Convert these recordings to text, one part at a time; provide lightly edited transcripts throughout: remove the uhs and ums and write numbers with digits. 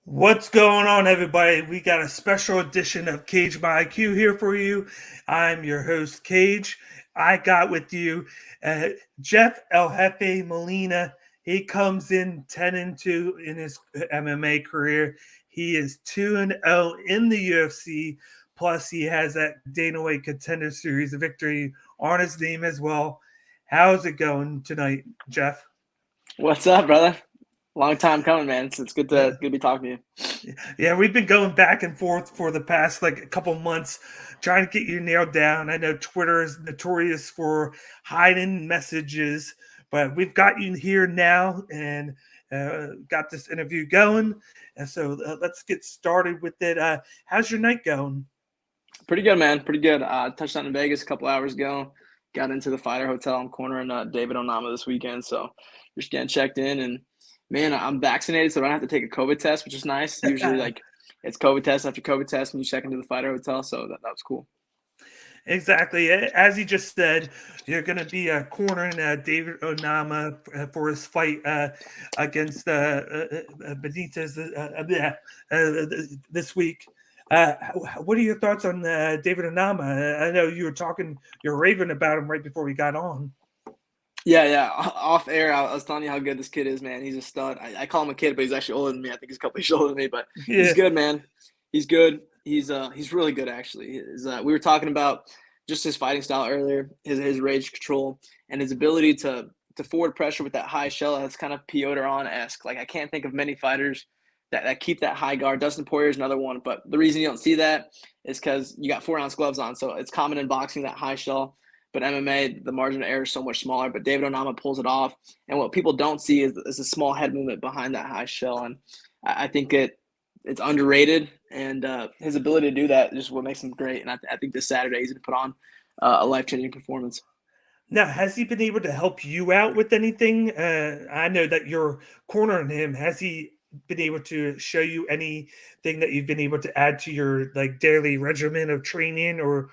What's going on, everybody? We got a special edition of Cage My IQ here for you. I'm your host, Cage. I got with you uh, Jeff El Jefe Molina. He comes in 10-2 in his MMA career. He is 2-0 in the UFC. Plus, he has that Dana White Contender Series victory on his name as well. How's it going tonight, Jeff? What's up, brother? Long time coming, man. It's good Yeah. to be talking to you. Yeah, we've been going back and forth for the past like a couple months trying to get you nailed down. I know Twitter is notorious for hiding messages, but we've got you here now and got this interview going. And so let's get started with it. How's your night going? Pretty good, man. Pretty good. Touched down in Vegas a couple hours ago. Got into the Fighter Hotel. I'm cornering David Onama this weekend, so just getting checked in. And man, I'm vaccinated, so I don't have to take a COVID test, which is nice. Usually, like it's COVID test after COVID test when you check into the Fighter Hotel, so that was cool. Exactly. As you just said, you're going to be cornering David Onama for his fight against Benitez this week. What are your thoughts on David Onama? I know you're raving about him right before we got on. Yeah. Off air, I was telling you how good this kid is, man. He's a stud. I call him a kid, but he's actually older than me. I think he's a couple years older than me, but he's Yeah. good, man. He's good. He's really good, actually. We were talking about just his fighting style earlier, his rage control, and his ability to forward pressure with that high shell. That's kind of Piotr esque. Like I can't think of many fighters that keep that high guard. Dustin Poirier is another one, but the reason you don't see that is because you got 4-ounce gloves on. So it's common in boxing, that high shell. But MMA, the margin of error is so much smaller. But David Onama pulls it off. And what people don't see is a small head movement behind that high shell. And I think it's underrated. And his ability to do that is what makes him great. And I think this Saturday he's going to put on a life-changing performance. Now, has he been able to help you out with anything? I know that you're cornering him. Has he been able to show you anything that you've been able to add to your like daily regimen of training or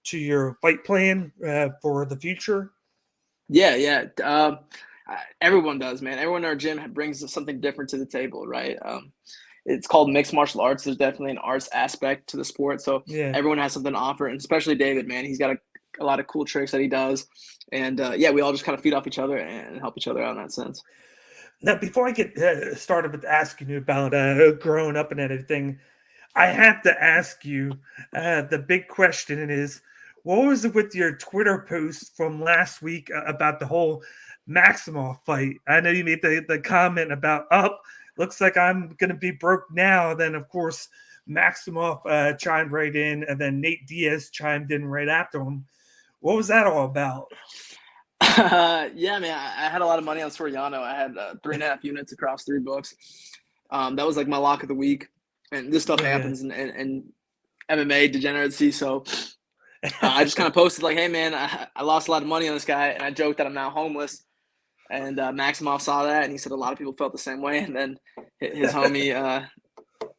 to your fight plan for the future? Yeah. Everyone does, man. Everyone in our gym brings something different to the table, right? It's called mixed martial arts. There's definitely an arts aspect to the sport. So Yeah. everyone has something to offer, and especially David, man. He's got a lot of cool tricks that he does. And we all just kind of feed off each other and help each other out in that sense. Now, before I get started with asking you about growing up and everything, I have to ask you the big question is what was it with your Twitter post from last week about the whole Maximoff fight? I know you made the comment about, looks like I'm going to be broke now. Then, of course, Maximoff chimed right in, and then Nate Diaz chimed in right after him. What was that all about? Yeah, man. I had a lot of money on Soriano. I had 3.5 units across 3 books. That was like my lock of the week. And this stuff happens in MMA degeneracy. So I just kind of posted like, hey, man, I lost a lot of money on this guy. And I joked that I'm now homeless. And Maximoff saw that. And he said a lot of people felt the same way. And then his homie,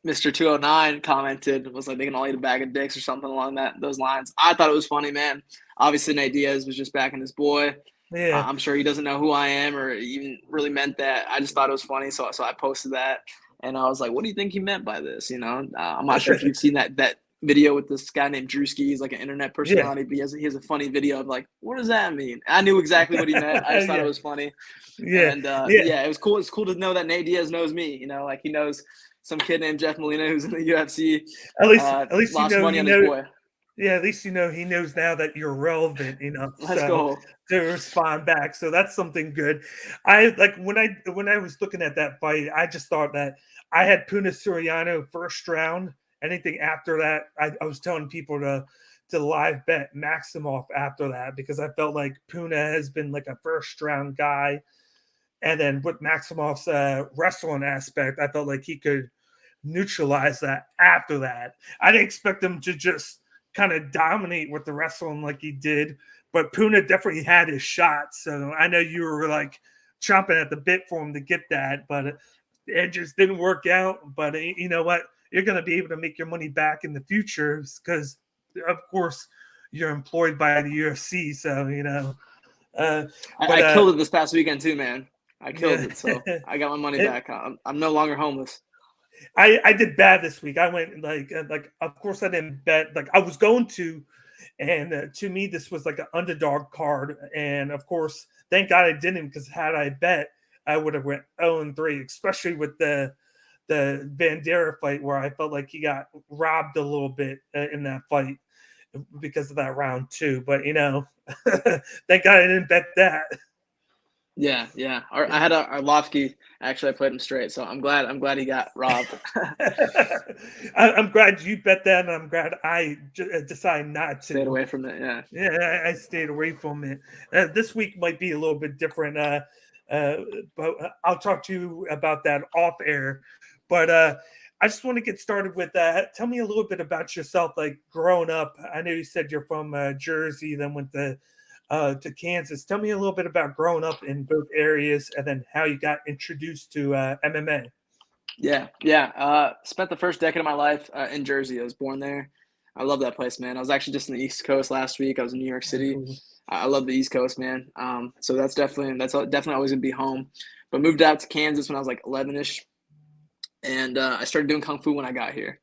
Mr. 209, commented, was like, they can all eat a bag of dicks or something along those lines. I thought it was funny, man. Obviously, Nate Diaz was just backing his boy. Yeah. I'm sure he doesn't know who I am or even really meant that. I just thought it was funny. So I posted that. And I was like, what do you think he meant by this? You know, I'm not sure if you've seen that video with this guy named Drewski. He's like an internet personality, but he has a funny video of like, what does that mean? I knew exactly what he meant. I just thought it was funny. Yeah. And it was cool. It's cool to know that Nate Diaz knows me. You know, like he knows some kid named Jeff Molina who's in the UFC. At least lost you know money on his boy. Yeah, at least you know he knows now that you're relevant enough Let's go. to respond back. So that's something good. I like when I was looking at that fight, I just thought that I had Puna Soriano first round. Anything after that, I was telling people to live bet Maximoff after that because I felt like Puna has been like a first round guy. And then with Maximoff's wrestling aspect, I felt like he could neutralize that after that. I didn't expect him to just kind of dominate with the wrestling like he did, but Puna definitely had his shot. So I know you were like chomping at the bit for him to get that, but it just didn't work out. But you know what? You're going to be able to make your money back in the future because, of course, you're employed by the UFC. So, you know. I killed it this past weekend too, man. I killed it. So I got my money it, back. I'm no longer homeless. I did bad this week. I went like of course I didn't bet like I was going to, and to me this was like an underdog card, and of course thank God I didn't, because had I bet I would have went 0-3, especially with the Bandera fight where I felt like he got robbed a little bit in that fight because of that round two. But thank God I didn't bet that. Yeah, yeah. I had a Arlovsky. Actually, I played him straight, so I'm glad he got robbed. I'm glad you bet that, and I'm glad I decided not to. Stayed away from it. Yeah. Yeah, I stayed away from it. This week might be a little bit different, but I'll talk to you about that off air. But I just want to get started with that. Tell me a little bit about yourself, like growing up. I know you said you're from Jersey, then went to Kansas. Tell me a little bit about growing up in both areas, and then how you got introduced to MMA. Yeah. Spent the first decade of my life in Jersey. I was born there. I love that place, man. I was actually just in the East Coast last week. I was in New York City. I love the East Coast, man. So that's definitely always gonna be home. But moved out to Kansas when I was like 11ish, and I started doing kung fu when I got here.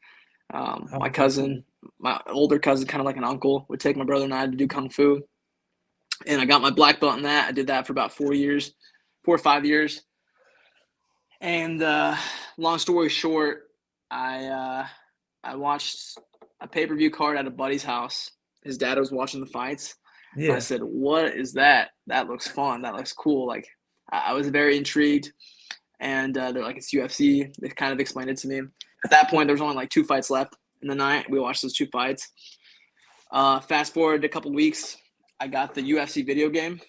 My older cousin, kind of like an uncle, would take my brother and I to do kung fu, and I got my black belt in that. I did that for about 4 or 5 years. And long story short, I watched a pay-per-view card at a buddy's house. His dad was watching the fights. Yeah. And I said, "What is that? That looks fun. That looks cool." Like I was very intrigued. And they're like, "It's UFC." They kind of explained it to me. At that point, there was only like 2 fights left in the night. We watched those 2 fights. Fast forward a couple weeks, I got the UFC video game,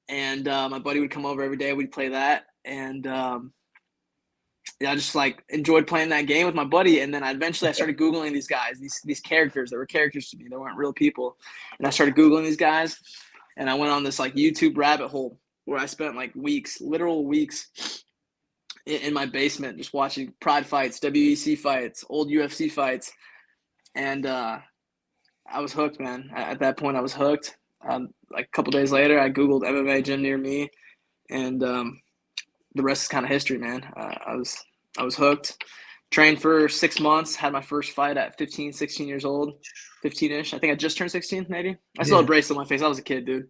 and my buddy would come over every day. We'd play that, and I just like enjoyed playing that game with my buddy. And then I started Googling these guys, these characters that were characters to me. They weren't real people. And I started Googling these guys, and I went on this like YouTube rabbit hole where I spent like literal weeks in my basement just watching Pride fights, WEC fights, old UFC fights. And I was hooked, man. At that point, I was hooked. Like a couple days later, I Googled MMA gym near me, and the rest is kind of history, man. I was hooked. Trained for 6 months. Had my first fight at 15, 16 years old, 15-ish. I think I just turned 16, maybe. I still had a bracelet on my face. I was a kid, dude.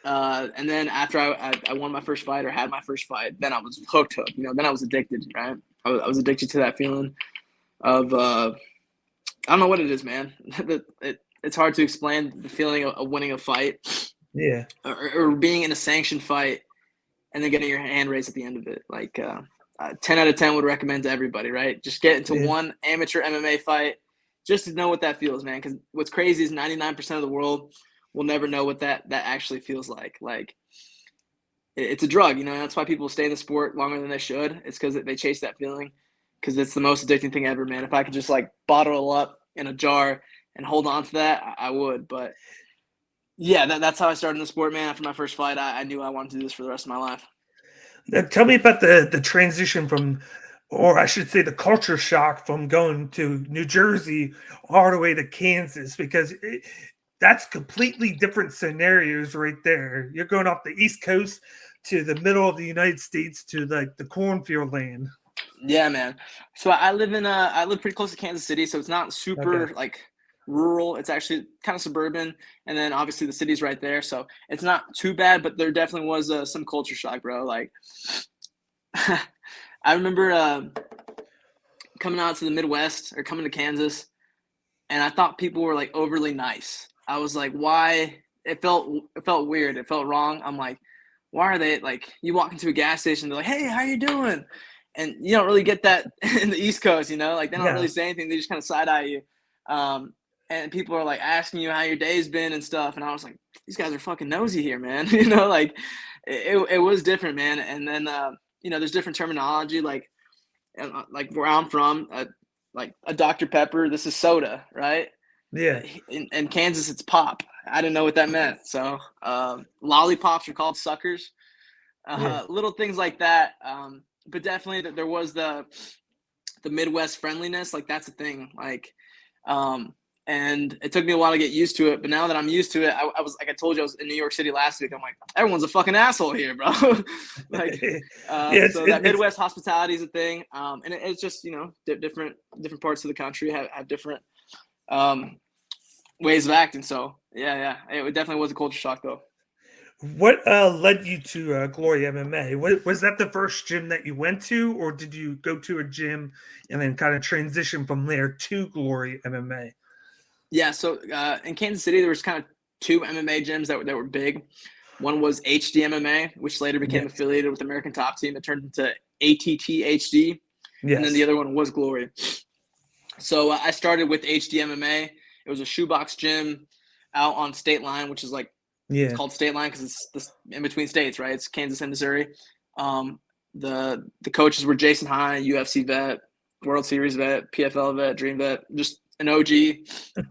And then after I won my first fight or had my first fight, then I was hooked. Then I was addicted, right? I was addicted to that feeling of I don't know what it is, man. It's hard to explain the feeling of winning a fight. Yeah. Or being in a sanctioned fight and then getting your hand raised at the end of it. Like 10 out of 10 would recommend to everybody, right? Just get into one amateur MMA fight just to know what that feels, man. Because what's crazy is 99% of the world will never know what that actually feels like. Like, it's a drug, That's why people stay in the sport longer than they should. It's because they chase that feeling, because it's the most addicting thing ever, man. If I could just like bottle it up in a jar and hold on to that, I would. But yeah, that's how I started in the sport, man. After my first fight, I knew I wanted to do this for the rest of my life. Now, tell me about the transition from, or I should say the culture shock from going to New Jersey all the way to Kansas, because that's completely different scenarios right there. You're going off the East Coast to the middle of the United States to like the cornfield land. Yeah, man. So I live pretty close to Kansas City, so it's not super like rural. It's actually kind of suburban, and then obviously the city's right there, so it's not too bad. But there definitely was some culture shock, bro. Like I remember coming out to the Midwest or coming to Kansas, and I thought people were like overly nice. I was like, why? It felt weird. It felt wrong. I'm like, why are they like? You walk into a gas station, they're like, hey, how you doing? And you don't really get that in the East Coast, Like they don't really say anything. They just kind of side eye you. And people are like asking you how your day's been and stuff. And I was like, these guys are fucking nosy here, man. Like it was different, man. And then, there's different terminology, like where I'm from, like a Dr. Pepper, this is soda, right? Yeah. In Kansas, it's pop. I didn't know what that meant. So lollipops are called suckers. Little things like that. But definitely there was the Midwest friendliness. Like that's a thing. Like And it took me a while to get used to it. But now that I'm used to it, I was like I told you, I was in New York City last week. I'm like, everyone's a fucking asshole here, bro. Like, so that Midwest hospitality is a thing. And it's just, you know, different parts of the country have different ways of acting. So yeah, it definitely was a culture shock though. What led you to Glory MMA? Was that the first gym that you went to, or did you go to a gym and then kind of transition from there to Glory MMA? Yeah, so in Kansas City, there was kind of two MMA gyms that were big. One was HD MMA, which later became affiliated with American Top Team. It turned into ATT HD, and then the other one was Glory. So I started with HD MMA. It was a shoebox gym out on State Line, which is like, it's called State Line because it's this in between states, right? It's Kansas and Missouri. The coaches were Jason High, UFC vet, World Series vet, PFL vet, Dream vet, just an OG,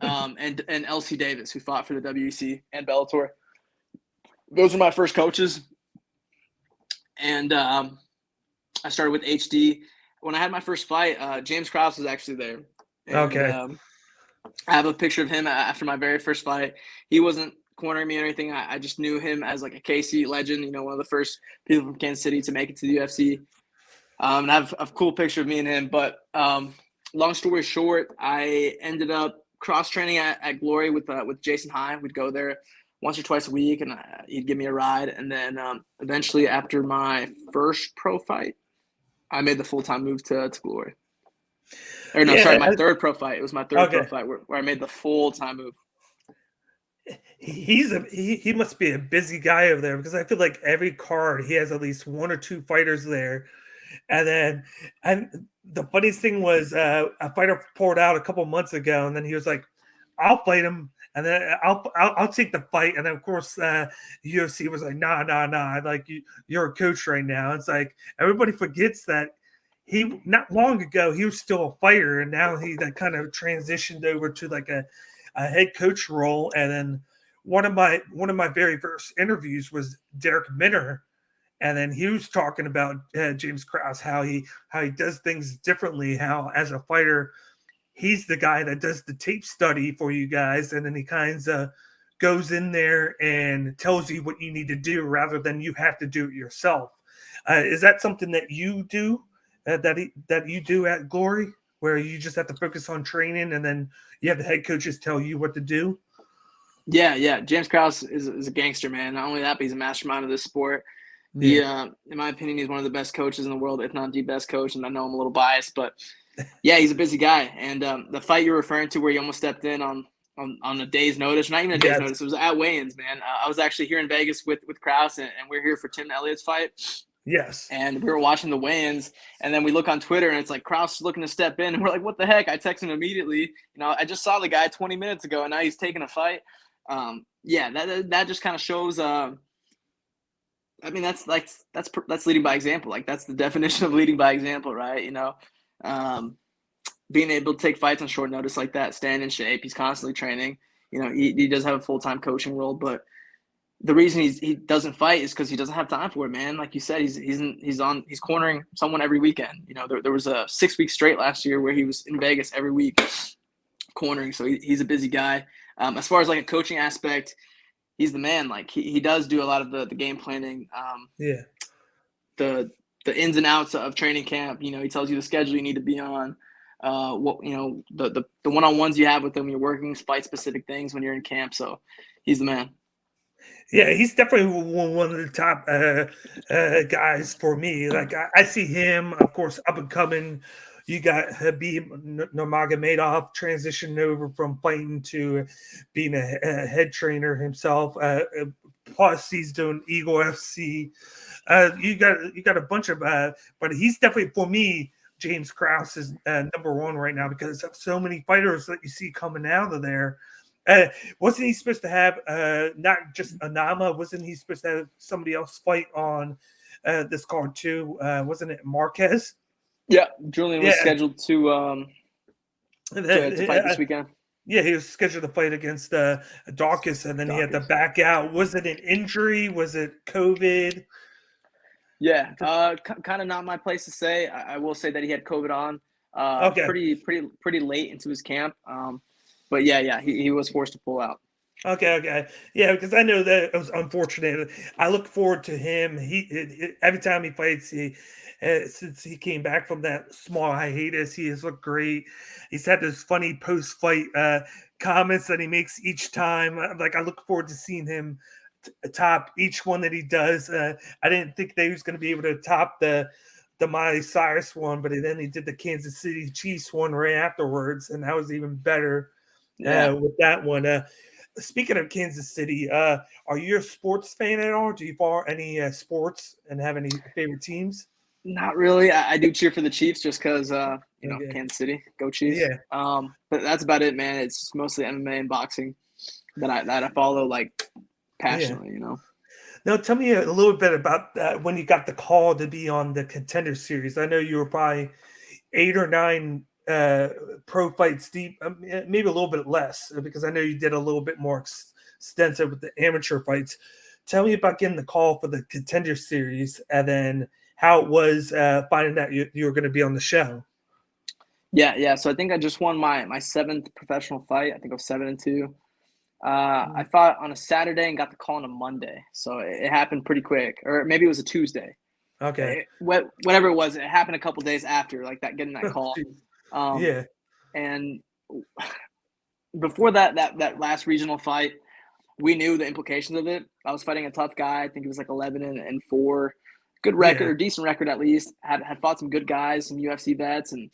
and LC Davis, who fought for the WEC and Bellator. Those were my first coaches. And I started with HD. When I had my first fight, James Krause was actually there. And, I have a picture of him after my very first fight. He wasn't cornering me or anything. I just knew him as like a KC legend, you know, one of the first people from Kansas City to make it to the UFC. And I have a cool picture of me and him. But long story short, I ended up cross-training at Glory with Jason High. We'd go there once or twice a week, and he'd give me a ride. And then eventually, after my first pro fight, I made the full-time move to Glory. Or no, sorry, my third pro fight. It was my third pro fight where I made the full-time move. He must be a busy guy over there, because I feel like every card he has at least one or two fighters there. And the funniest thing was a fighter poured out a couple months ago, and then he was like, "I'll fight him, and then I'll take the fight." And then of course UFC was like, "Nah, like you're a coach right now." It's like everybody forgets that he not long ago he was still a fighter, and now he that kind of transitioned over to like a head coach role. And then one of my very first interviews was Derek Minner. And then he was talking about James Krause, how he does things differently, how as a fighter, he's the guy that does the tape study for you guys. And then he kind of goes in there and tells you what you need to do rather than you have to do it yourself. Is that something that you do, that you do at Glory, where you just have to focus on training and then you have the head coaches tell you what to do? Yeah. James Krause is a gangster, man. Not only that, but he's a mastermind of this sport. He, in my opinion, he's one of the best coaches in the world, if not the best coach. And I know I'm a little biased, but yeah, he's a busy guy. And the fight you're referring to, where he almost stepped in on a day's notice, not even a day's notice, it was at weigh-ins, man. I was actually here in Vegas with Krause, and we're here for Tim Elliott's fight. Yes. And we were watching the weigh-ins, and then we look on Twitter, and it's like Krause is looking to step in, and we're like, what the heck? I text him immediately. You know, I just saw the guy 20 minutes ago, and now he's taking a fight. That just kind of shows. I mean, that's leading by example. Like, that's the definition of leading by example, right? You know, being able to take fights on short notice like that, staying in shape. He's constantly training. You know, he does have a full-time coaching role, but the reason he doesn't fight is because he doesn't have time for it, man. Like you said, he's cornering someone every weekend. You know, there was a 6 week straight last year where he was in Vegas every week cornering. So he's a busy guy. As far as like a coaching aspect, he's the man. Like he does do a lot of the game planning. The ins and outs of training camp. You know, he tells you the schedule you need to be on. What, you know, the one-on-ones you have with him. You're working fight specific things when you're in camp. So he's the man. Yeah, he's definitely one of the top guys for me. Like I see him, of course, up and coming. You got Habib Nurmagomedov transitioned over from fighting to being a head trainer himself. Plus, he's doing Eagle FC. You got a bunch of, but he's definitely, for me, James Krause is number one right now because of so many fighters that you see coming out of there. Wasn't he supposed to have not just Anama? Wasn't he supposed to have somebody else fight on this card too? Wasn't it Marquez? Yeah, Julian was scheduled to fight this weekend. Yeah, he was scheduled to fight against Dawkins, and then he had to back out. Was it an injury? Was it COVID? Yeah, kind of not my place to say. I will say that he had COVID on pretty late into his camp. But yeah, he was forced to pull out. Okay. Yeah, because I know that it was unfortunate. I look forward to him. Every time he fights, since he came back from that small hiatus, he has looked great. He's had those funny post-fight comments that he makes each time. Like I look forward to seeing him top each one that he does. I didn't think they was going to be able to top the Miley Cyrus one, but then he did the Kansas City Chiefs one right afterwards, and that was even better Yeah. with that one. Speaking of Kansas City, are you a sports fan at all? Do you follow any sports and have any favorite teams? Not really. I do cheer for the Chiefs just because, Okay. Kansas City, go Chiefs. Yeah. But that's about it, man. It's mostly MMA and boxing that I follow like Yeah. passionately. Now, tell me a little bit about when you got the call to be on the Contender Series. I know you were probably 8 or 9 pro fights deep, maybe a little bit less, because I know you did a little bit more extensive with the amateur fights. Tell me about getting the call for the Contender Series, and then how it was finding out you were going to be on the show. Yeah. So I think I just won my 7th professional fight. I think I was 7-2. I fought on a Saturday and got the call on a Monday, so it happened pretty quick, or maybe it was a Tuesday. Okay. Whatever it was, it happened a couple days after, like that, getting that call. Yeah. And before that last regional fight, we knew the implications of it. I was fighting a tough guy. I think it was like 11-4, good record, Yeah. or decent record at least. Had fought some good guys, some UFC vets, and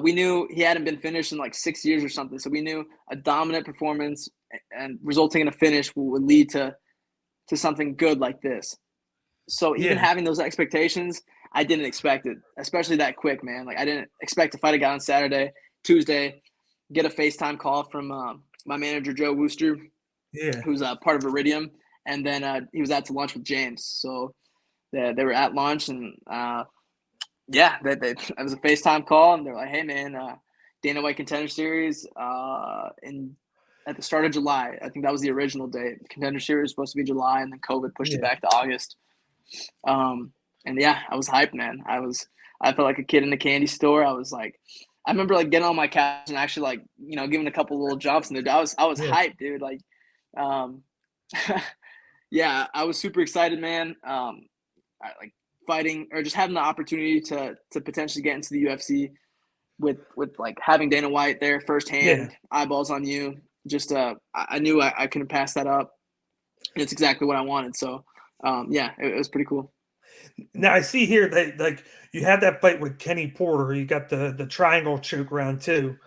we knew he hadn't been finished in like 6 years or something. So we knew a dominant performance and resulting in a finish would lead to something good like this. So even Yeah. having those expectations, I didn't expect it, especially that quick, man. Like I didn't expect to fight a guy on Saturday, Tuesday, get a FaceTime call from my manager Joe Wooster, Yeah. who's part of Iridium, and then he was out to lunch with James. So they were at lunch, and it was a FaceTime call, and they're like, "Hey, man, Dana White Contender Series at the start of July. I think that was the original date. The Contender Series was supposed to be July, and then COVID pushed it Yeah. back to August. And yeah, I was hyped, man. I felt like a kid in a candy store. I was like, I remember like getting on my couch and actually like, giving a couple little jumps in there. I was Yeah. hyped, dude. Like, yeah, I was super excited, man. I like fighting or just having the opportunity to potentially get into the UFC with like having Dana White there Yeah. firsthand, eyeballs on you. Just I knew I couldn't pass that up. And it's exactly what I wanted. So yeah, it was pretty cool. Now I see here that like you had that fight with Kenny Porter. You got the triangle choke round too.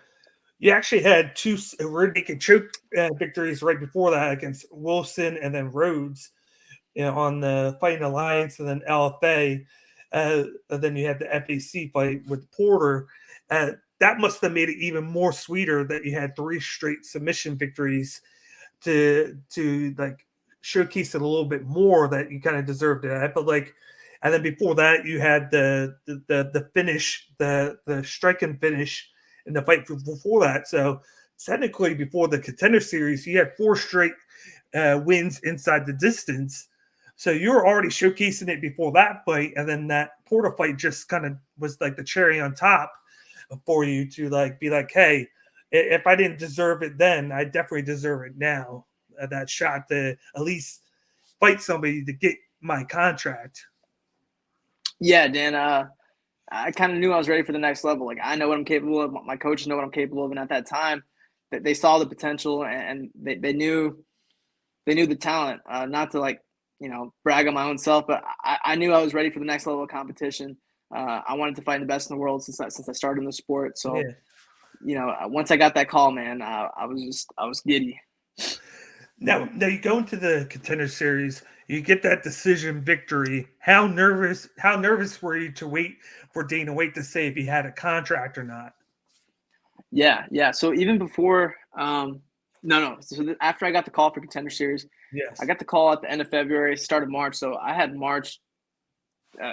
You actually had 2 rear naked choke victories right before that against Wilson and then Rhodes, on the Fighting Alliance, and then LFA. And then you had the FAC fight with Porter. That must have made it even more sweeter that you had 3 straight submission victories to like showcase it a little bit more that you kind of deserved it. I felt like, and then before that you had the finish, the striking finish in the fight before that. So technically, before the Contender Series, you had 4 straight wins inside the distance. So you were already showcasing it before that fight, and then that Porter fight just kind of was like the cherry on top for you to like be like, hey, if I didn't deserve it then, I definitely deserve it now. That shot to at least fight somebody to get my contract. Yeah, Dan. I kind of knew I was ready for the next level. Like I know what I'm capable of. My coaches know what I'm capable of, and at that time, they saw the potential and they knew the talent. Not to like brag on my own self, but I knew I was ready for the next level of competition. I wanted to fight the best in the world since I started in the sport. So once I got that call, man, I was giddy. Now you go into the Contender Series, you get that decision victory. How nervous were you to wait for Dana White to say if he had a contract or not? Yeah. So even before, no. So after I got the call for Contender Series, Yes. I got the call at the end of February, start of March. So I had March,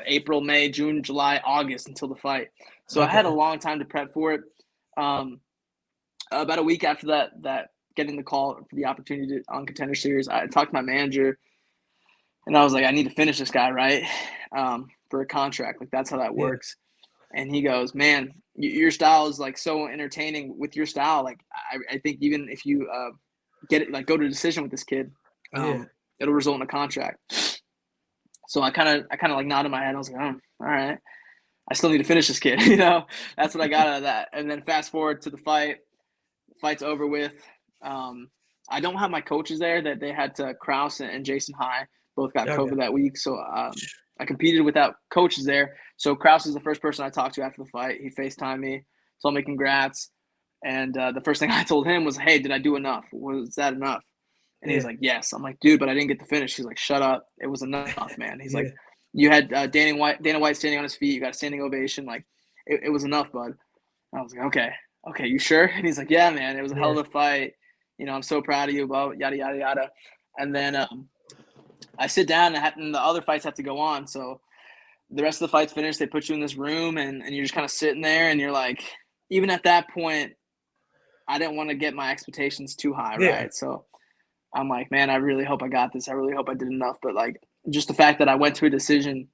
April, May, June, July, August until the fight. So I had a long time to prep for it. About a week after that getting the call for the opportunity on Contender Series, I talked to my manager, and I was like, I need to finish this guy, right? For a contract. Like that's how that works. And he goes, man, your style is like so entertaining. With your style, like I think even if you get it, like go to a decision with this kid, it'll result in a contract. So I kind of like nodded my head. I was like, oh, all right. I still need to finish this kid. You know, that's what I got out of that. And then fast forward to the fight. Fight's over with. I don't have my coaches there. That they had to Kraus and Jason High both got COVID that week. So I competed without coaches there. So Kraus is the first person I talked to after the fight. He FaceTimed me, told me congrats. And the first thing I told him was, hey, did I do enough? Was that enough? And he was like, yes. I'm like, dude, but I didn't get the finish. He's like, shut up. It was enough, man. He's like, you had Dana White standing on his feet. You got a standing ovation. Like, it was enough, bud. And I was like, okay, you sure? And he's like, yeah, man. It was a hell of a fight. You know, I'm so proud of you, about yada, yada, yada. And then I sit down and the other fights have to go on. So the rest of the fight's finished. They put you in this room and you're just kind of sitting there and you're like, even at that point, I didn't want to get my expectations too high, right? So I'm like, man, I really hope I got this. I really hope I did enough. But like, just the fact that I went to a decision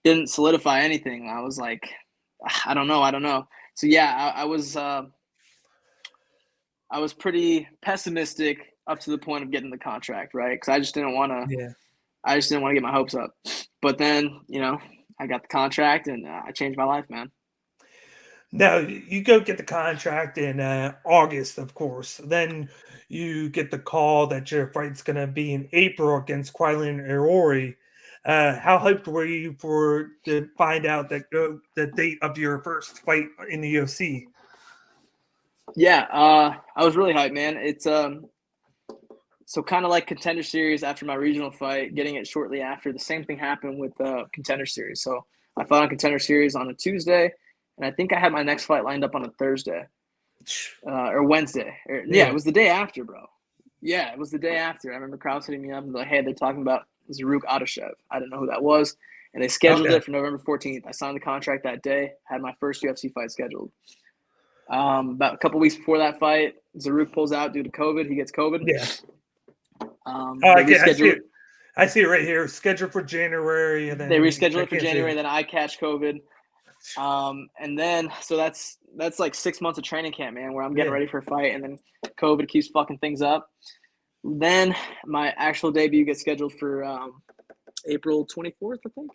didn't solidify anything. I was like, I don't know. So yeah, I was pretty pessimistic up to the point of getting the contract, right? Because I just didn't want to. I just didn't want to get my hopes up. But then, you know, I got the contract and I changed my life, man. Now, you go get the contract in August, of course. Then you get the call that your fight's going to be in April against Quilin Iori. How hyped were you to find out that the date of your first fight in the UFC? Yeah, I was really hyped, man. It's so kind of like Contender Series after my regional fight, getting it shortly after. The same thing happened with Contender Series. So I fought on Contender Series on a Tuesday, and I think I had my next fight lined up on a Thursday or Wednesday. It was the day after, bro. Yeah, it was the day after. I remember Kraus hitting me up and like, hey, they're talking about Zaruk Adashev. I didn't know who that was. And they scheduled it for November 14th. I signed the contract that day, had my first UFC fight scheduled. About a couple weeks before that fight, Zaruk pulls out due to COVID. He gets COVID. I see it right here. Scheduled for January, and then they reschedule it for January. Then I catch COVID, and then so that's like 6 months of training camp, man, where I'm getting ready for a fight, and then COVID keeps fucking things up. Then my actual debut gets scheduled for April 24th, I think.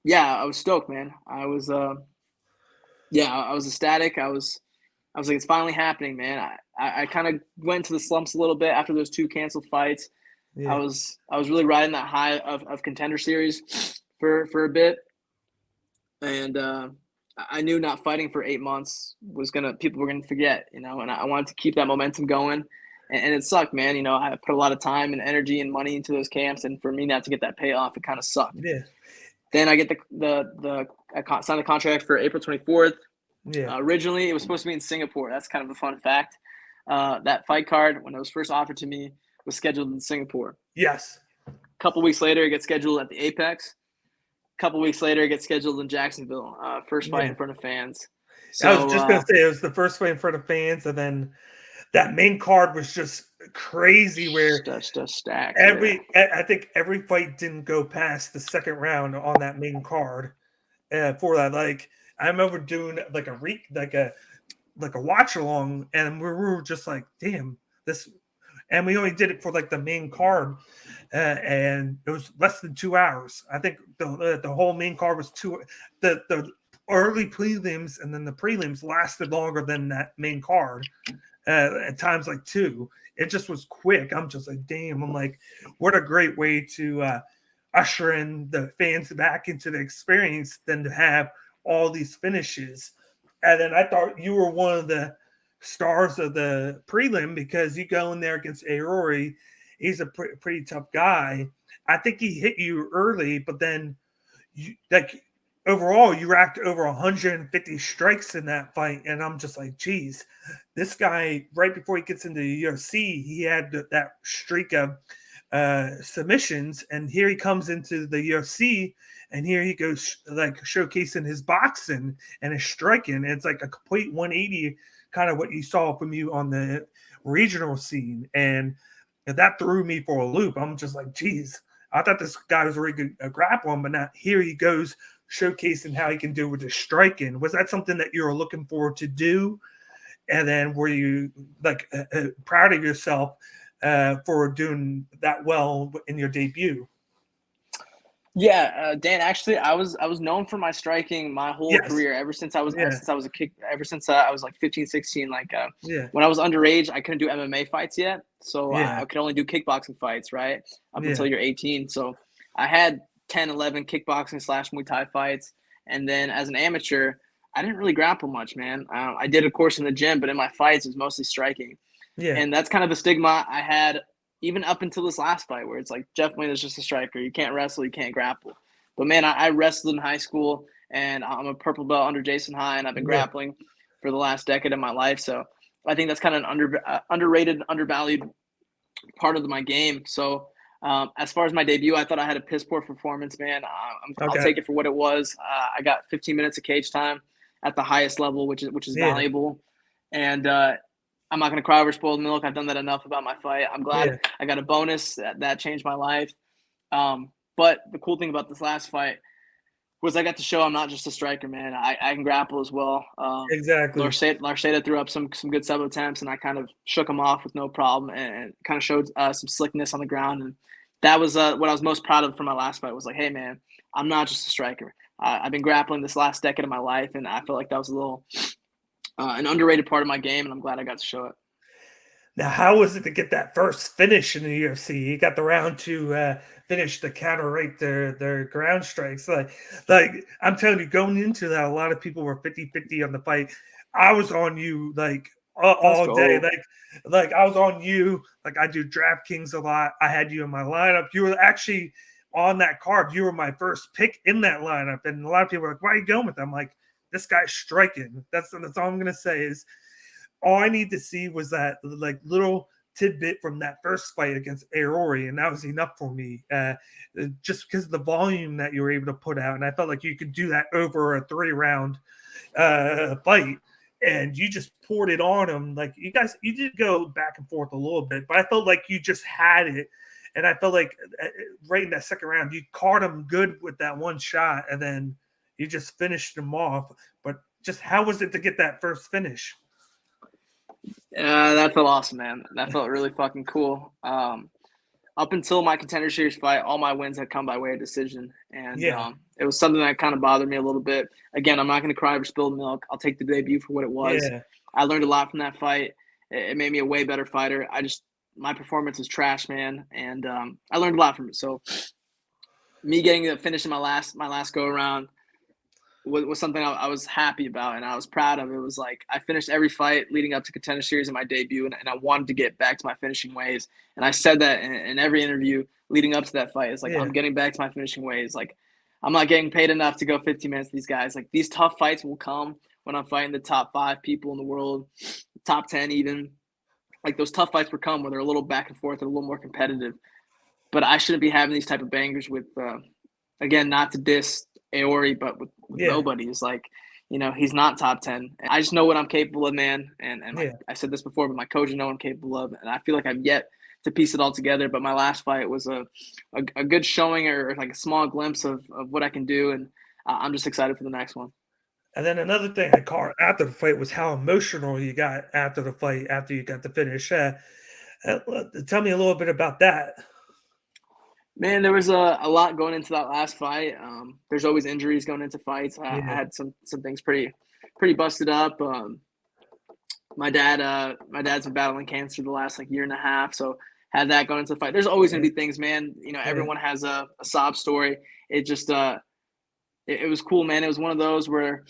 I was stoked, man. I was ecstatic. I was like, it's finally happening, man. I kind of went into the slumps a little bit after those two canceled fights. I was really riding that high of Contender Series for a bit, and I knew not fighting for 8 months people were gonna forget, you know. And I wanted to keep that momentum going, and it sucked, man. You know, I put a lot of time and energy and money into those camps, and for me not to get that payoff, it kind of sucked. Then I get I signed the contract for April 24th. Originally, it was supposed to be in Singapore. That's kind of a fun fact. That fight card, when it was first offered to me, was scheduled in Singapore. Yes. A couple weeks later, it gets scheduled at the Apex. A couple weeks later, it gets scheduled in Jacksonville. First fight in front of fans. So, I was just going to say, it was the first fight in front of fans, and then that main card was just crazy where just stacked. I think every fight didn't go past the second round on that main card for that. Like, I remember doing like a watch along, and we were just like, damn, this. And we only did it for like the main card, and it was less than 2 hours. I think the whole main card was the early prelims, and then the prelims lasted longer than that main card. At times like 2. It just was quick. I'm just like, damn. I'm like, what a great way to usher in the fans back into the experience than to have all these finishes. And then I thought you were one of the stars of the prelim because you go in there against Aori. He's a pretty tough guy. I think he hit you early, but then overall you racked over 150 strikes in that fight. And I'm just like, geez, this guy, right before he gets into the UFC, he had that streak of submissions, and here he comes into the UFC, and here he goes like showcasing his boxing and his striking. It's like a complete 180, kind of what you saw from you on the regional scene, and that threw me for a loop. I'm just like, geez, I thought this guy was really good at grappling, but now here he goes showcasing how he can do with his striking. Was that something that you were looking forward to do? And then were you like proud of yourself for doing that well in your debut? Yeah, Dan. Actually, I was known for my striking my whole Yes. career ever since I was Yeah. ever since I was like 15, 16. Like Yeah. when I was underage, I couldn't do MMA fights yet, so Yeah. I could only do kickboxing fights, right? Up Yeah. until you're 18. So I had 10, 11 kickboxing / Muay Thai fights, and then as an amateur, I didn't really grapple much, man. I did, of course, in the gym, but in my fights, it was mostly striking. Yeah. And that's kind of the stigma I had even up until this last fight, where it's like Jeff Molina's just a striker. You can't wrestle, you can't grapple. But man, I wrestled in high school, and I'm a purple belt under Jason High, and I've been grappling for the last decade of my life. So I think that's kind of an underrated, undervalued part of my game. So as far as my debut, I thought I had a piss poor performance, man. I'll take it for what it was. I got 15 minutes of cage time at the highest level, which is valuable. And I'm not going to cry over spoiled milk. I've done that enough about my fight. I'm glad I got a bonus that changed my life. But the cool thing about this last fight was I got to show I'm not just a striker, man. I can grapple as well. Exactly. Larsheda threw up some good sub attempts, and I kind of shook him off with no problem and kind of showed some slickness on the ground. And that was what I was most proud of for my last fight was like, hey, man, I'm not just a striker. I've been grappling this last decade of my life, and I felt like that was a little an underrated part of my game, and I'm glad I got to show it. Now, how was it to get that first finish in the UFC? You got the round to finish to counter-rate their ground strikes. Like I'm telling you, going into that, a lot of people were 50-50 on the fight. I was on you like all day. Like I was on you. Like I do DraftKings a lot. I had you in my lineup. You were actually on that card. You were my first pick in that lineup. And a lot of people were like, why are you going with them? I'm like, this guy's striking. That's all I'm going to say is all I need to see was that like little tidbit from that first fight against Aori, and that was enough for me. Just because of the volume that you were able to put out, and I felt like you could do that over a 3-round fight, and you just poured it on him. Like you did go back and forth a little bit, but I felt like you just had it, and I felt like right in that second round, you caught him good with that one shot, and then you just finished him off. But just how was it to get that first finish? That felt awesome, man. That felt really fucking cool. Up until my Contender Series fight, all my wins had come by way of decision. And it was something that kind of bothered me a little bit. Again, I'm not going to cry over spilled milk. I'll take the debut for what it was. Yeah. I learned a lot from that fight. It made me a way better fighter. My performance was trash, man. And I learned a lot from it. So me getting to finish in my last go around was something I was happy about and I was proud of. It was like I finished every fight leading up to Contender Series in my debut, and I wanted to get back to my finishing ways. And I said that in every interview leading up to that fight. It's like I'm getting back to my finishing ways. Like I'm not getting paid enough to go 15 minutes with these guys. Like these tough fights will come when I'm fighting the top 5 people in the world, top 10 even. Like those tough fights will come where they're a little back and forth and a little more competitive. But I shouldn't be having these type of bangers with, again, not to diss Aori, but with nobody. Is like, he's not top 10. And I just know what I'm capable of, man. And I said this before, but my coaches know what I'm capable of. And I feel like I've yet to piece it all together. But my last fight was a good showing or like a small glimpse of what I can do. And I'm just excited for the next one. And then another thing I caught after the fight was how emotional you got after the fight, after you got the finish. Tell me a little bit about that. Man, there was a lot going into that last fight. There's always injuries going into fights. I had some things pretty busted up. My dad's been battling cancer the last year and a half, so had that going into the fight. There's always gonna be things, man. Everyone has a sob story. It just it was cool, man. It was one of those where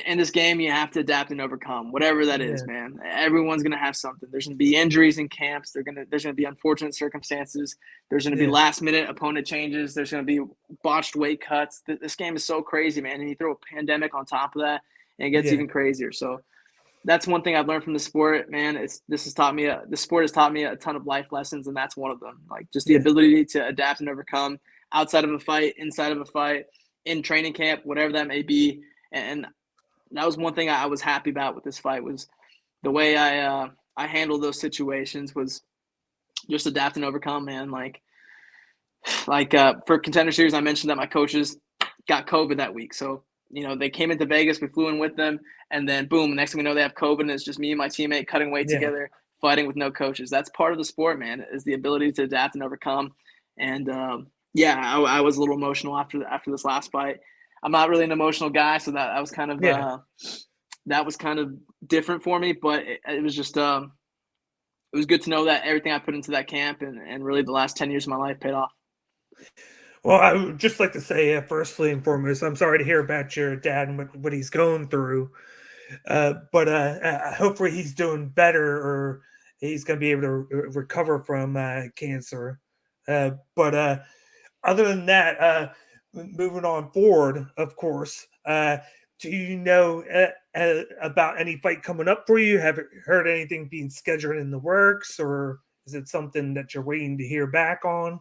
in this game you have to adapt and overcome whatever that is, man. Everyone's gonna have something. There's gonna be injuries in camps. There's gonna be unfortunate circumstances. There's gonna be last minute opponent changes. There's gonna be botched weight cuts. This game is so crazy, man. And you throw a pandemic on top of that, and it gets even crazier. So that's one thing I've learned from the sport, man. The sport has taught me a ton of life lessons, and that's one of them. Like just the ability to adapt and overcome outside of a fight, inside of a fight, in training camp, whatever that may be. And that was one thing I was happy about with this fight was the way I handled those situations was just adapt and overcome, man. Like for Contender Series, I mentioned that my coaches got COVID that week. So, they came into Vegas, we flew in with them, and then boom, next thing we know, they have COVID, and it's just me and my teammate cutting weight Yeah. together, fighting with no coaches. That's part of the sport, man, is the ability to adapt and overcome. And I was a little emotional after this last fight. I'm not really an emotional guy, so that was kind of different for me. But it was just it was good to know that everything I put into that camp and really the last 10 years of my life paid off. Well, I would just like to say, firstly and foremost, I'm sorry to hear about your dad and what he's going through. But hopefully he's doing better, or he's going to be able to recover from cancer. But other than that, moving on forward, of course, do you know about any fight coming up for you? Have you heard anything being scheduled in the works, or is it something that you're waiting to hear back on?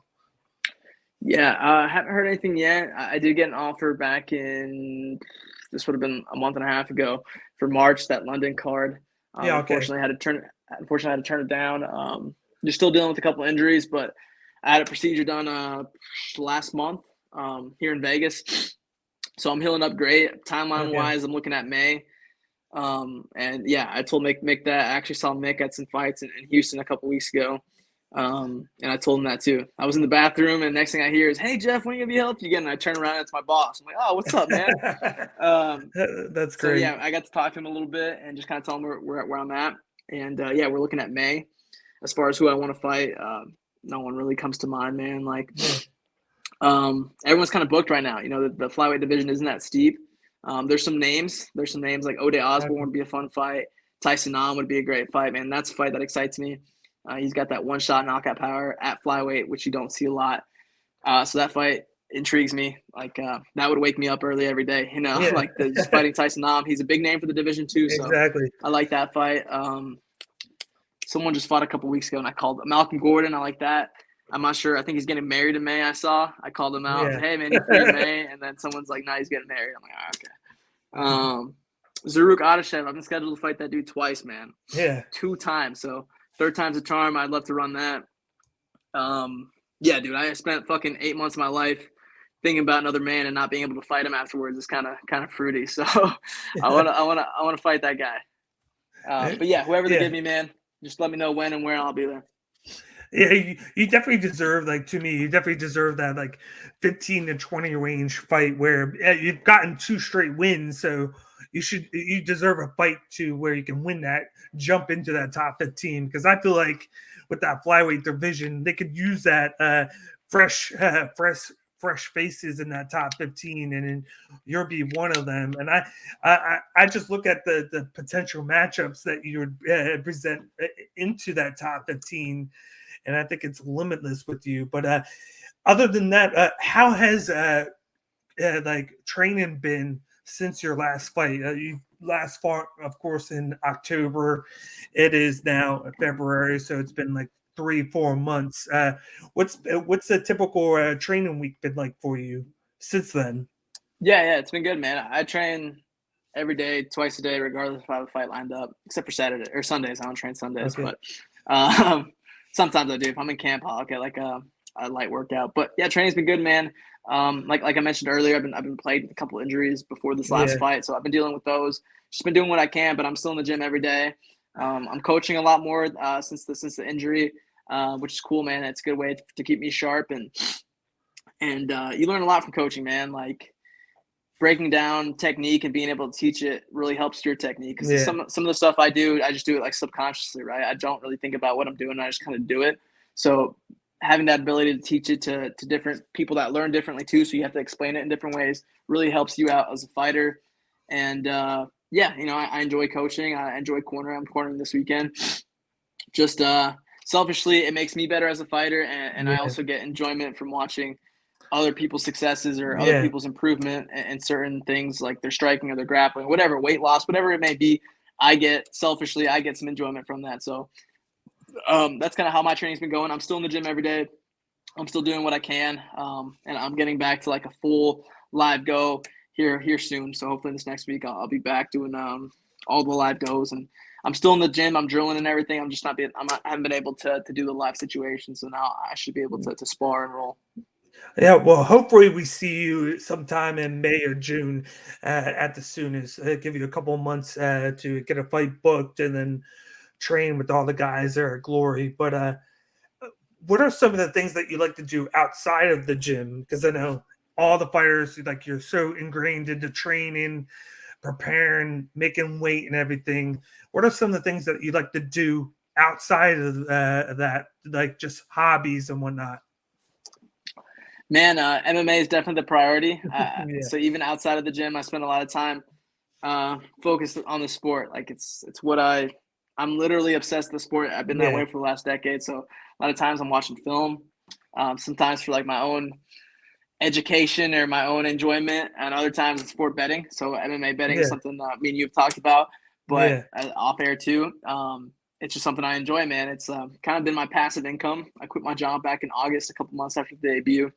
Yeah, I haven't heard anything yet. I did get an offer back this would have been a month and a half ago for March, that London card. Yeah, okay. Unfortunately, I had to turn it down. Just still dealing with a couple injuries, but I had a procedure done last month here in Vegas. So I'm healing up great. Timeline-wise, I'm looking at May. And yeah, I told Mick that. I actually saw Mick at some fights in Houston a couple weeks ago. And I told him that too. I was in the bathroom, and next thing I hear is, "Hey Jeff, when are you gonna be healthy again?" And I turn around, and it's my boss. I'm like, "Oh, what's up, man?" That's So great. yeah, I got to talk to him a little bit and just kind of tell him where I'm at. And yeah, we're looking at May. As far as who I want to fight, no one really comes to mind, man. Like, everyone's kind of booked right now. The flyweight division isn't that steep. There's some names like Ode Osborne would be a fun fight. Tyson Nam would be a great fight, man. That's a fight that excites me. He's got that one-shot knockout power at flyweight, which you don't see a lot. So that fight intrigues me. Like, that would wake me up early every day, like just fighting Tyson Nam. He's a big name for the division too, so Exactly. I like that fight. Someone just fought a couple weeks ago, and I called Malcolm Gordon. I like that. I'm not sure. I think he's getting married in May. I called him out. Yeah. I was like, "Hey, man, you free in May?" And then someone's like, "Nah, he's getting married." I'm like, "All right, okay." Zaruk Adeshev, I've been scheduled to fight that dude twice, man. Yeah. 2 times. So third time's a charm. I'd love to run that. Yeah, dude, I spent fucking 8 months of my life thinking about another man and not being able to fight him afterwards. Is kind of fruity. So I wanna fight that guy. But yeah, whoever they give me, man, just let me know when and where, and I'll be there. Yeah, you definitely deserve, to me, you definitely deserve that 15 to 20 range fight where you've gotten 2 straight wins, so you deserve a fight to where you can win that, jump into that top 15, because I feel like with that flyweight division, they could use that fresh faces in that top 15, and you'll be one of them. And I just look at the potential matchups that you would present into that top 15, and I think it's limitless with you. But other than that, how has training been since your last fight? You last fought, of course, in October. It is now February, so it's been 3-4 months. What's the typical training week been like for you since then? Yeah, it's been good, man. I train every day, twice a day, regardless if I have a fight lined up, except for Saturday or Sundays. I don't train Sundays, but sometimes I do. If I'm in camp, I'll get a light workout. But yeah, training's been good, man. Like I mentioned earlier, I've been plagued with a couple injuries before this last fight, so I've been dealing with those. Just been doing what I can, but I'm still in the gym every day. I'm coaching a lot more since the injury, which is cool, man. It's a good way to keep me sharp, and you learn a lot from coaching, man. Like, breaking down technique and being able to teach it really helps your technique. Because some of the stuff I do, I just do it subconsciously, right? I don't really think about what I'm doing. I just kind of do it. So having that ability to teach it to different people that learn differently too, so you have to explain it in different ways, really helps you out as a fighter. And I enjoy coaching. I enjoy cornering. I'm cornering this weekend. Just selfishly, it makes me better as a fighter, and I also get enjoyment from watching other people's successes or other people's improvement in certain things, like their striking or their grappling, whatever, weight loss, whatever it may be. I get some enjoyment from that. So that's kind of how my training's been going. I'm still in the gym every day. I'm still doing what I can. And I'm getting back to a full live go here soon. So hopefully this next week I'll be back doing all the live goes, and I'm still in the gym. I'm drilling and everything. I haven't been able to do the live situation. So now I should be able to spar and roll. Yeah, well, hopefully we see you sometime in May or June at the soonest. Give you a couple of months to get a fight booked and then train with all the guys there at Glory. But what are some of the things that you like to do outside of the gym? Because I know all the fighters, like you're so ingrained into training, preparing, making weight, and everything. What are some of the things that you like to do outside of that, like just hobbies and whatnot? Man, MMA is definitely the priority. Yeah, So even outside of the gym, I spend a lot of time focused on the sport. Like it's what I'm literally obsessed with the sport. I've been that yeah, way for the last decade. So a lot of times I'm watching film, sometimes for like my own education or my own enjoyment, and other times it's sport betting. So MMA betting is yeah, something me and you've talked about, but yeah. off air too. It's just something I enjoy, man. It's kind of been my passive income. I quit my job back in August, a couple months after the debut,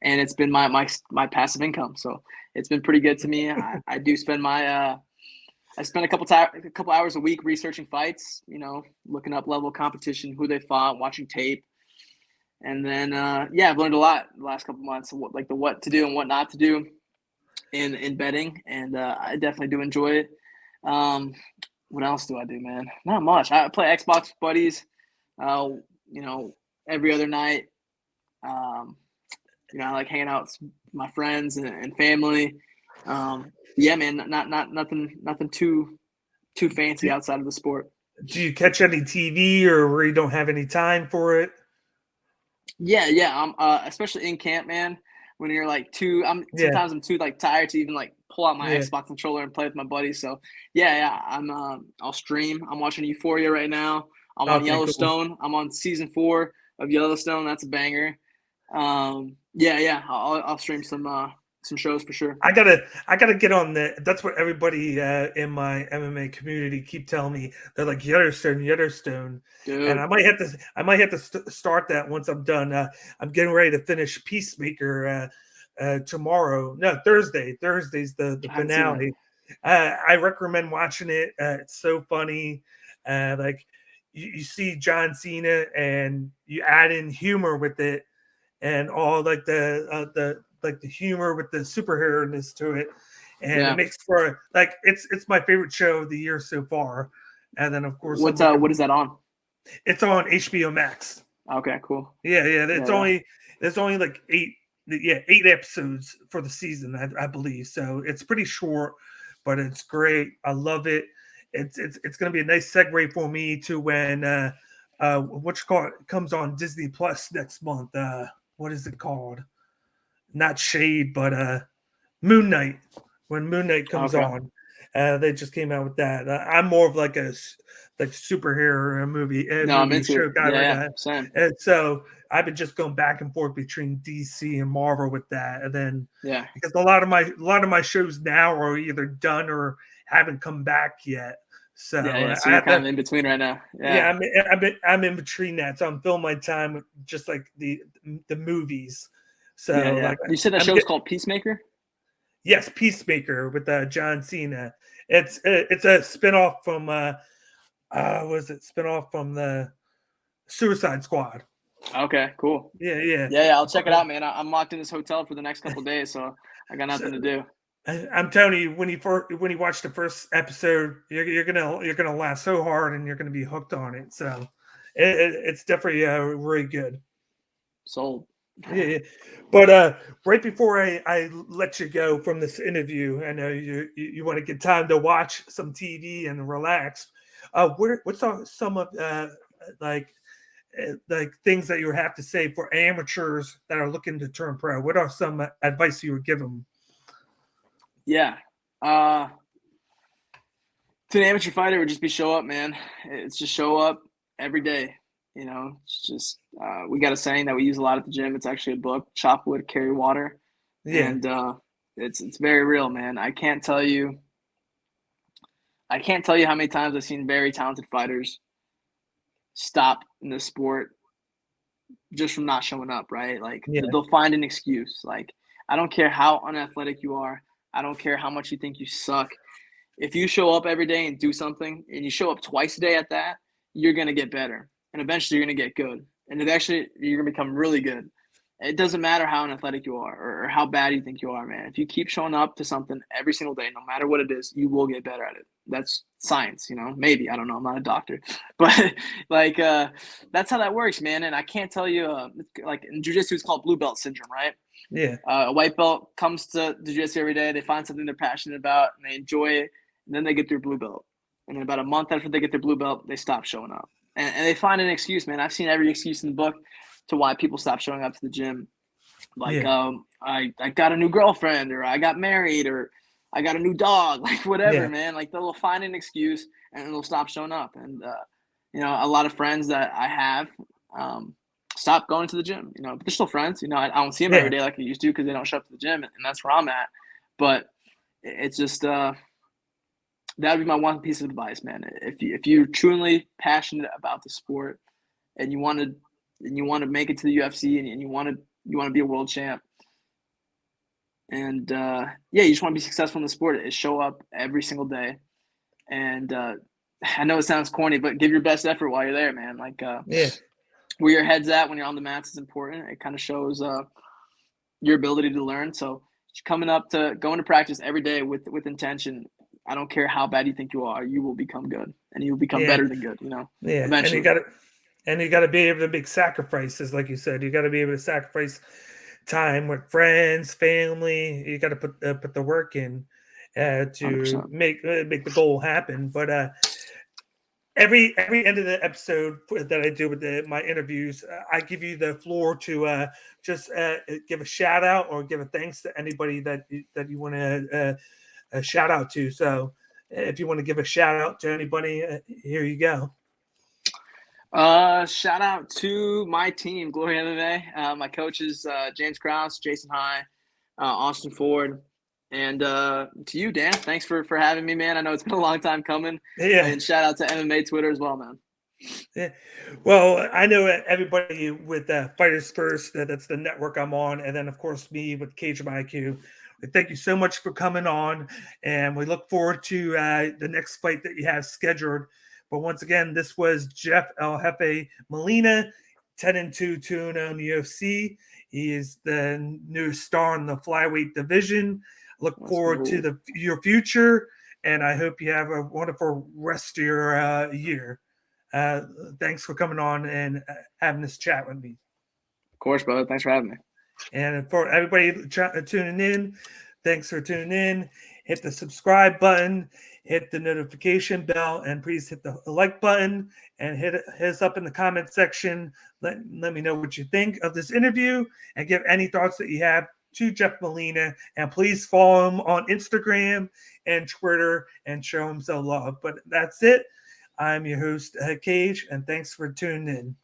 and it's been my passive income. So it's been pretty good to me. I do spend I spend a couple hours a week researching fights. Looking up level of competition, who they fought, watching tape, and then yeah, I've learned a lot the last couple months, what to do and what not to do in betting, and I definitely do enjoy it. Um, what else do I do, man? Not much. I play Xbox with buddies. Uh, you know, every other night. Um, I like hanging out with my friends and family. Yeah, man. Not nothing too fancy Do, outside of the sport. do you catch any TV or where you don't have any time for it? Yeah. I'm especially in camp, man. When you're like Yeah, sometimes I'm too like tired to even like pull out my yeah. Xbox controller and play with my buddies. So yeah. I'll stream. I'm watching Euphoria right now. I'm on Okay, cool. Yellowstone. I'm on season 4 of Yellowstone. That's a banger. Yeah. I'll stream some shows for sure. I gotta get on the. That's what everybody in my MMA community keep telling me. They're like Yellowstone, and Dude, I might have to start that once I'm done. I'm getting ready to finish Peacemaker tomorrow. No, Thursday. Thursday's the I haven't seen it. finale. I recommend watching it. It's so funny. Like you see John Cena, and you add in humor with it and all like the humor with the superhero-ness to it, and it Yeah. makes for like it's my favorite show of the year so far. And then of course I'm What looking. is that on? It's on HBO Max. Okay, cool. Yeah, Yeah. there's only like eight episodes for the season, I believe. So it's pretty short, but it's great. I love it. It's going to be a nice segue for me to when what you call it comes on Disney Plus next month. What is it called? Not Shade, but Moon Knight. When Moon Knight comes Okay. on, they just came out with that. I'm more of like like superhero No, I'm movie into it. show guy right Yeah. now, Same. and so I've been just going back and forth between DC and Marvel with that, and then Yeah. because a lot of my shows now are either done or haven't come back yet. So Yeah. So I you're have kind to, of in between right now. yeah, Yeah. I'm in between that, so I'm filling my time with just like the movies. So Yeah. like You said that I'm show is get called Peacemaker? yes, Peacemaker with John Cena. It's a spinoff from was it spinoff from the Suicide Squad? Okay, cool. Yeah, yeah. Yeah. I'll check it out, man. I'm locked in this hotel for the next couple of days, so I got So, nothing to do. I'm telling you, when you watch the first episode, you're gonna laugh so hard, and you're gonna be hooked on it. So it's definitely really good. Sold. Yeah. But right before I let you go from this interview, I know you want to get time to watch some TV and relax. What's some of like like things that you have to say for amateurs that are looking to turn pro? What are some advice you would give them? Yeah. To an amateur fighter, it would just be show up, man. It's just show up every day. It's just we got a saying that we use a lot at the gym. It's actually a book: chop wood, carry water, Yeah, and it's very real, man. I can't tell you how many times I've seen very talented fighters stop in the sport just from not showing up. Right? Like yeah, they'll find an excuse. Like I don't care how unathletic you are. I don't care how much you think you suck. If you show up every day and do something, and you show up twice a day at that, you're gonna get better, and eventually you're gonna get good, and eventually you're gonna become really good. It doesn't matter how athletic you are or how bad you think you are, man. If you keep showing up to something every single day, no matter what it is, you will get better at it. That's science, maybe. I don't know. I'm not a doctor. But, that's how that works, man. And I can't tell you, like in jiu-jitsu, it's called blue belt syndrome, right? Yeah. A white belt comes to jiu-jitsu every day. They find something they're passionate about, and they enjoy it, and then they get their blue belt. And then about a month after they get their blue belt, they stop showing up. And they find an excuse, man. I've seen every excuse in the book to why people stop showing up to the gym. Like, I got a new girlfriend, or I got married, or I got a new dog, like whatever, man. Like they'll find an excuse and they'll stop showing up. And, a lot of friends that I have stop going to the gym, but they're still friends. I don't see them every day like I used to because they don't show up to the gym, and that's where I'm at. But it's just that would be my one piece of advice, man. If you're truly passionate about the sport and you want to make it to the UFC and you want to be a world champ, and you just want to be successful in the sport, is show up every single day. And I know it sounds corny, but give your best effort while you're there, man. Like where your head's at when you're on the mats is important. It kind of shows your ability to learn. So going to practice every day with intention. I don't care how bad you think you are, you will become good, and you will become better than good. Yeah, eventually. And you got to be able to make sacrifices, like you said. You got to be able to sacrifice time with friends, family. You got to put the work in to 100%. make the goal happen. But every end of the episode that I do with my interviews, I give you the floor to just give a shout out or give a thanks to anybody that you want to shout out to. So if you want to give a shout out to anybody, here you go. Shout out to my team, Glory MMA. My coaches, James Krause, Jason High, Austin Ford, and to you, Dan. Thanks for having me, man. I know it's been a long time coming. Yeah. And shout out to MMA Twitter as well, man. Yeah. Well, I know everybody with Fighters First, that's the network I'm on, and then of course me with Cage IQ. Thank you so much for coming on, and we look forward to the next fight that you have scheduled. But once again, this was Jeff El Jefe Molina, 10-2, 2-0 in the UFC. He is the newest star in the flyweight division. Look forward to your future, and I hope you have a wonderful rest of your year. Thanks for coming on and having this chat with me. Of course, brother. Thanks for having me. And for everybody tuning in, thanks for tuning in. Hit the subscribe button, hit the notification bell, and please hit the like button and hit us up in the comment section. Let me know what you think of this interview and give any thoughts that you have to Jeff Molina. And please follow him on Instagram and Twitter and show him some love. But that's it. I'm your host, Cage, and thanks for tuning in.